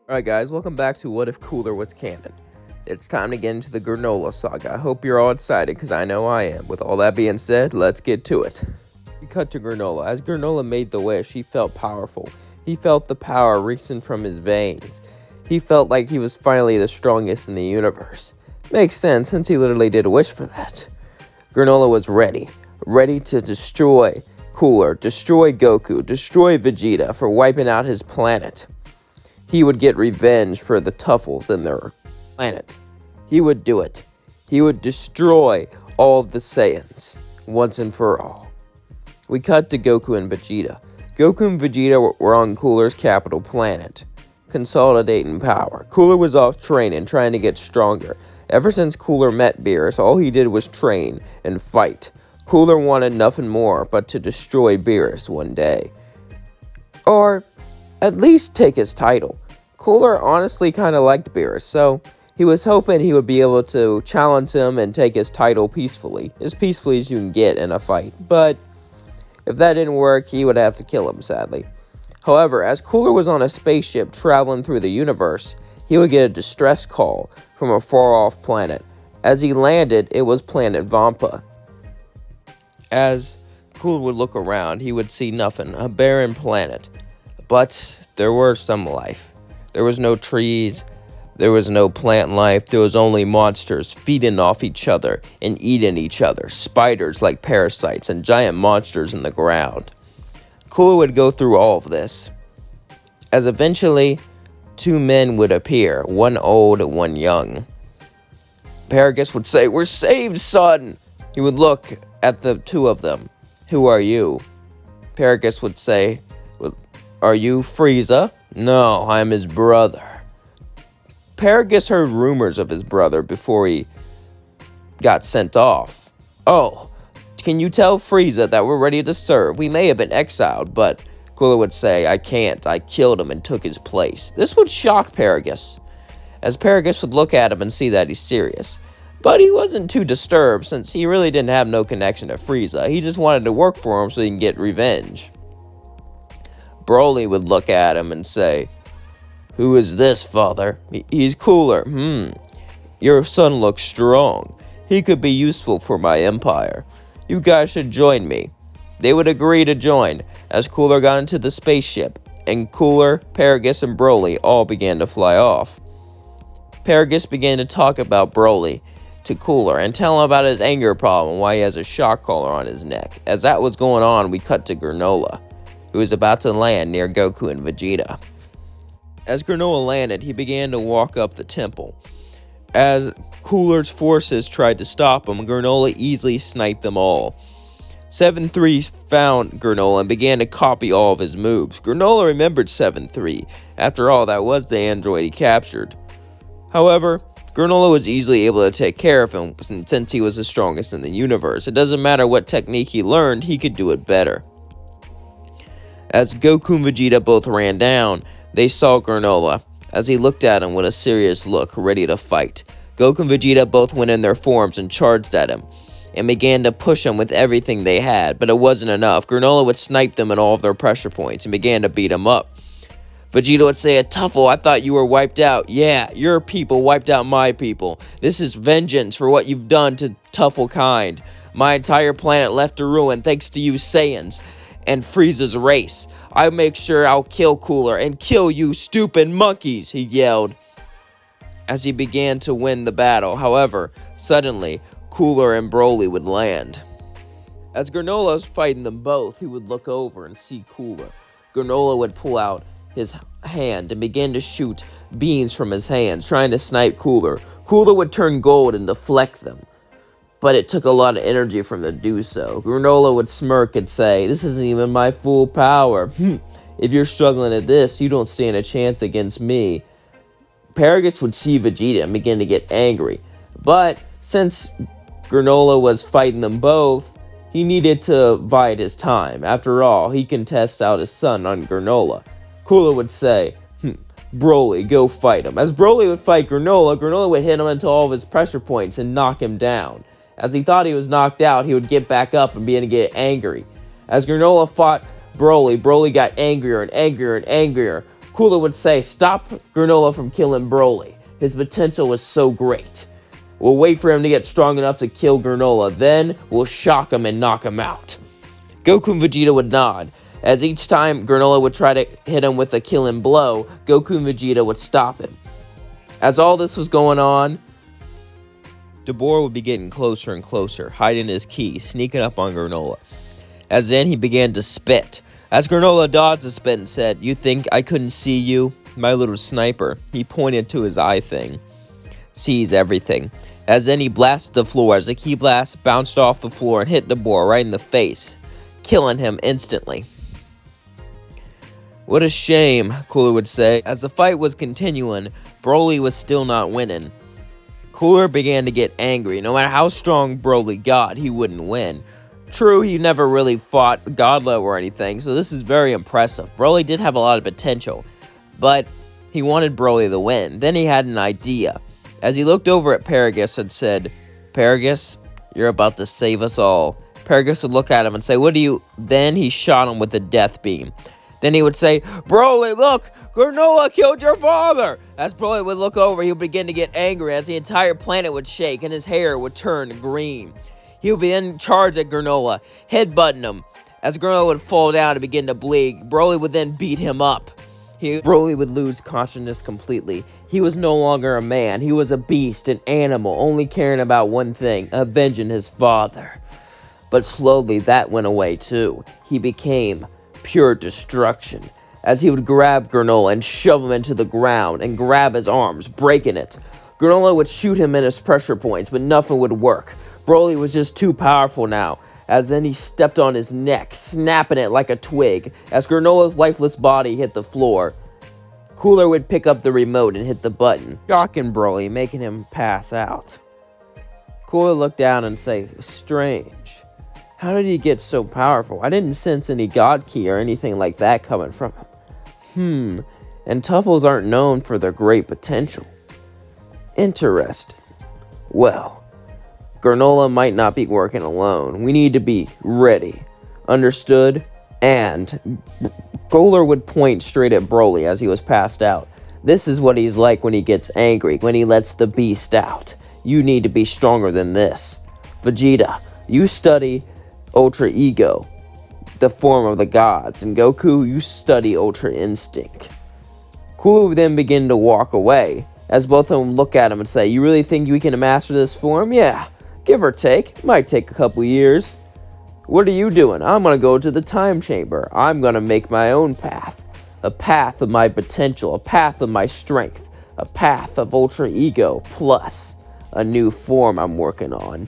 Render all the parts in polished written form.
Alright guys, welcome back to What If Cooler Was Canon. It's time to get into the Granola saga. I hope you're all excited, because I know I am. With all that being said, let's get to it. We cut to Granola. As Granola made the wish, he felt powerful. He felt the power racing from his veins. He felt like he was finally the strongest in the universe. Makes sense, since he literally did a wish for that. Granola was ready to destroy Cooler, destroy Goku, destroy Vegeta for wiping out his planet. He would get revenge for the Tuffles and their planet. He would do it. He would destroy all of the Saiyans, once and for all. We cut to Goku and Vegeta. Goku and Vegeta were on Cooler's capital planet, consolidating power. Cooler was off training, trying to get stronger. Ever since Cooler met Beerus, all he did was train and fight. Cooler wanted nothing more but to destroy Beerus one day. Or at least take his title. Cooler honestly kind of liked Beerus, so he was hoping he would be able to challenge him and take his title peacefully as you can get in a fight. But if that didn't work, he would have to kill him, sadly. However, as Cooler was on a spaceship traveling through the universe, he would get a distress call from a far-off planet. As he landed, it was planet Vampa. As Cooler would look around, he would see nothing, a barren planet. But there were some life. There was no trees. There was no plant life. There was only monsters feeding off each other and eating each other. Spiders like parasites and giant monsters in the ground. Cooler would go through all of this, as eventually two men would appear, one old, one young. Paragus would say, "We're saved, son!" He would look at the two of them. "Who are you?" Paragus would say, "Are you Frieza?" "No, I'm his brother." Paragus heard rumors of his brother before he got sent off. "Oh, can you tell Frieza that we're ready to serve? We may have been exiled," but Cooler would say, "I can't. I killed him and took his place." This would shock Paragus, as Paragus would look at him and see that he's serious. But he wasn't too disturbed, since he really didn't have no connection to Frieza. He just wanted to work for him so he can get revenge. Broly would look at him and say, "Who is this, father?" He's Cooler." Your son looks strong. He could be useful for my empire. You guys should join me." They would agree to join, as Cooler got into the spaceship, and Cooler, Paragus, and Broly all began to fly off. Paragus began to talk about Broly to Cooler and tell him about his anger problem, why he has a shock collar on his neck. As that was going on, we cut to Granola, who was about to land near Goku and Vegeta. As Granola landed, he began to walk up the temple. As Cooler's forces tried to stop him, Granola easily sniped them all. 7-3 found Granola and began to copy all of his moves. Granola remembered 7-3. After all, that was the android he captured. However, Granola was easily able to take care of him, since he was the strongest in the universe. It doesn't matter what technique he learned, he could do it better. As Goku and Vegeta both ran down, they saw Granola, as he looked at him with a serious look, ready to fight. Goku and Vegeta both went in their forms and charged at him, and began to push him with everything they had, but it wasn't enough. Granola would snipe them at all of their pressure points, and began to beat him up. Vegeta would say, "A Tuffle, I thought you were wiped out." "Yeah, your people wiped out my people. This is vengeance for what you've done to Tuffle kind. My entire planet left to ruin thanks to you Saiyans and Frieza's race. I'll make sure I'll kill Cooler and kill you stupid monkeys," he yelled, as he began to win the battle. However, suddenly, Cooler and Broly would land. As Granola was fighting them both, he would look over and see Cooler. Granola would pull out his hand and begin to shoot beams from his hands, trying to snipe Cooler. Cooler would turn gold and deflect them, but it took a lot of energy from him to do so. Granola would smirk and say, "This isn't even my full power. If you're struggling at this, you don't stand a chance against me." Paragus would see Vegeta and begin to get angry, but since Granola was fighting them both, he needed to bide his time. After all, he can test out his son on Granola. Cooler would say, "Broly, go fight him." As Broly would fight Granola, Granola would hit him into all of his pressure points and knock him down. As he thought he was knocked out, he would get back up and begin to get angry. As Granola fought Broly got angrier and angrier and angrier. Cooler would say, "Stop Granola from killing Broly. His potential is so great. We'll wait for him to get strong enough to kill Granola, then we'll shock him and knock him out." Goku and Vegeta would nod. As each time Granola would try to hit him with a killing blow, Goku and Vegeta would stop him. As all this was going on, Dabura would be getting closer and closer, hiding his ki, sneaking up on Granola. As then he began to spit. As Granola dodged the spit and said, "You think I couldn't see you, my little sniper?" He pointed to his eye thing. "Sees everything." As then he blasted the floor as the ki blast bounced off the floor and hit Dabura right in the face, killing him instantly. "What a shame," Cooler would say. As the fight was continuing, Broly was still not winning. Cooler began to get angry. No matter how strong Broly got, he wouldn't win. True, he never really fought God level or anything, so this is very impressive. Broly did have a lot of potential, but he wanted Broly to win. Then he had an idea. As he looked over at Paragus and said, "Paragus, you're about to save us all." Paragus would look at him and say, "What do you..." Then he shot him with a death beam. Then he would say, "Broly, look! Granola killed your father!" As Broly would look over, he would begin to get angry as the entire planet would shake and his hair would turn green. He would begin to charge at Granola, headbutting him. As Granola would fall down and begin to bleed, Broly would then beat him up. Broly would lose consciousness completely. He was no longer a man. He was a beast, an animal, only caring about one thing, avenging his father. But slowly that went away too. He became pure destruction, as he would grab Granola and shove him into the ground and grab his arms, breaking it. Granola would shoot him in his pressure points, but nothing would work. Broly was just too powerful now, as then he stepped on his neck, snapping it like a twig. As Granola's lifeless body hit the floor, Cooler would pick up the remote and hit the button, shocking Broly, making him pass out. Cooler looked down and say, "Strange. How did he get so powerful? I didn't sense any God Ki or anything like that coming from him. And Tuffles aren't known for their great potential. Interesting. Well, Granola might not be working alone. We need to be ready. Understood?" And Cooler would point straight at Broly as he was passed out. "This is what he's like when he gets angry, when he lets the beast out. You need to be stronger than this. Vegeta, you study Ultra Ego, the form of the gods, and Goku, you study Ultra Instinct." Cooler would then begin to walk away, as both of them look at him and say, "You really think we can master this form? Yeah, give or take. It might take a couple years. What are you doing? I'm going to go to the time chamber. I'm going to make my own path. A path of my potential, a path of my strength, a path of Ultra Ego, plus a new form I'm working on."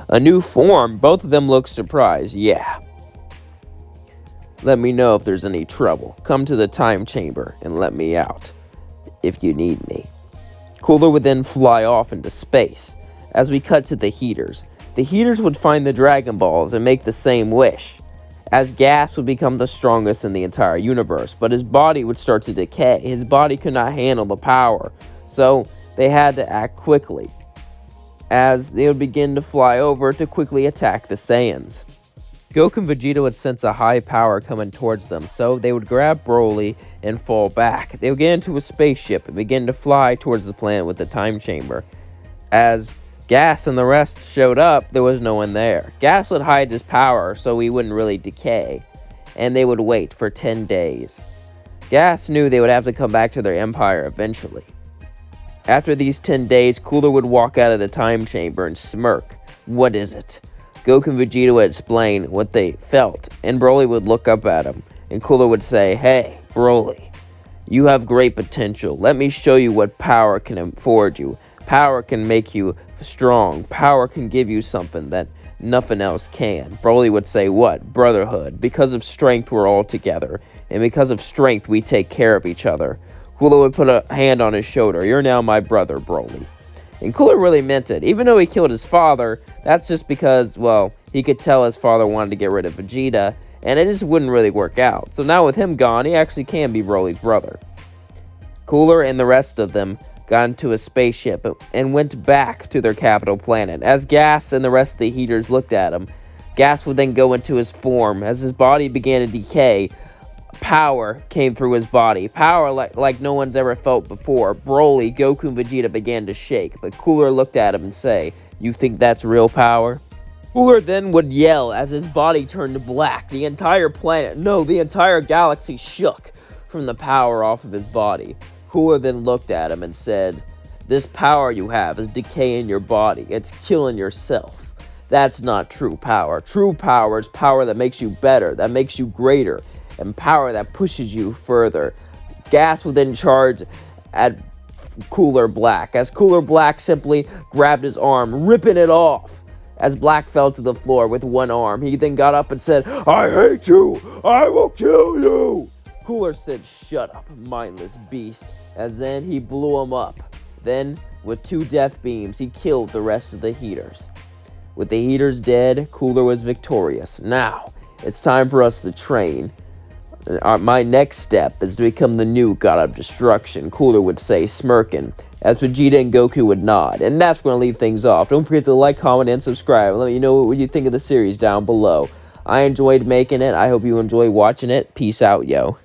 "A new form?" Both of them looked surprised. "Yeah. Let me know if there's any trouble. Come to the time chamber and let me out if you need me." Cooler would then fly off into space. As we cut to the Heaters would find the Dragon Balls and make the same wish. As Gas would become the strongest in the entire universe, but his body would start to decay. His body could not handle the power, so they had to act quickly, as they would begin to fly over to quickly attack the Saiyans. Goku and Vegeta would sense a high power coming towards them, so they would grab Broly and fall back. They would get into a spaceship and begin to fly towards the planet with the time chamber. As Gas and the rest showed up, there was no one there. Gas would hide his power so he wouldn't really decay, and they would wait for 10 days. Gas knew they would have to come back to their empire eventually. After these 10 days, Cooler would walk out of the time chamber and smirk. "What is it?" Goku and Vegeta would explain what they felt, and Broly would look up at him, and Cooler would say, "Hey, Broly, you have great potential. Let me show you what power can afford you. Power can make you strong. Power can give you something that nothing else can." Broly would say, "What? Brotherhood. Because of strength, we're all together. And because of strength, we take care of each other." Cooler would put a hand on his shoulder. "You're now my brother, Broly." And Cooler really meant it. Even though he killed his father, that's just because, well, he could tell his father wanted to get rid of Vegeta, and it just wouldn't really work out. So now with him gone, he actually can be Broly's brother. Cooler and the rest of them got into a spaceship and went back to their capital planet. As Gas and the rest of the Heaters looked at him, Gas would then go into his form. As his body began to decay, power came through his body. Power like no one's ever felt before. Broly, Goku, and Vegeta began to shake, but Cooler looked at him and say, "You think that's real power?" Cooler then would yell as his body turned black. The entire planet, no, the entire galaxy shook from the power off of his body. Cooler then looked at him and said, "This power you have is decaying your body. It's killing yourself. That's not true power. True power is power that makes you better, that makes you greater, and power that pushes you further." Gas was in charge at Cooler Black, as Cooler Black simply grabbed his arm, ripping it off. As Black fell to the floor with one arm, he then got up and said, "I hate you! I will kill you!" Cooler said, "Shut up, mindless beast," as then he blew him up. Then, with 2 death beams, he killed the rest of the Heaters. With the Heaters dead, Cooler was victorious. Now, it's time for us to train. My next step is to become the new God of Destruction, Cooler would say, smirking, as Vegeta and Goku would nod. And that's going to leave things off. Don't forget to like, comment, and subscribe. Let me know what you think of the series down below. I enjoyed making it. I hope you enjoy watching it. Peace out, yo.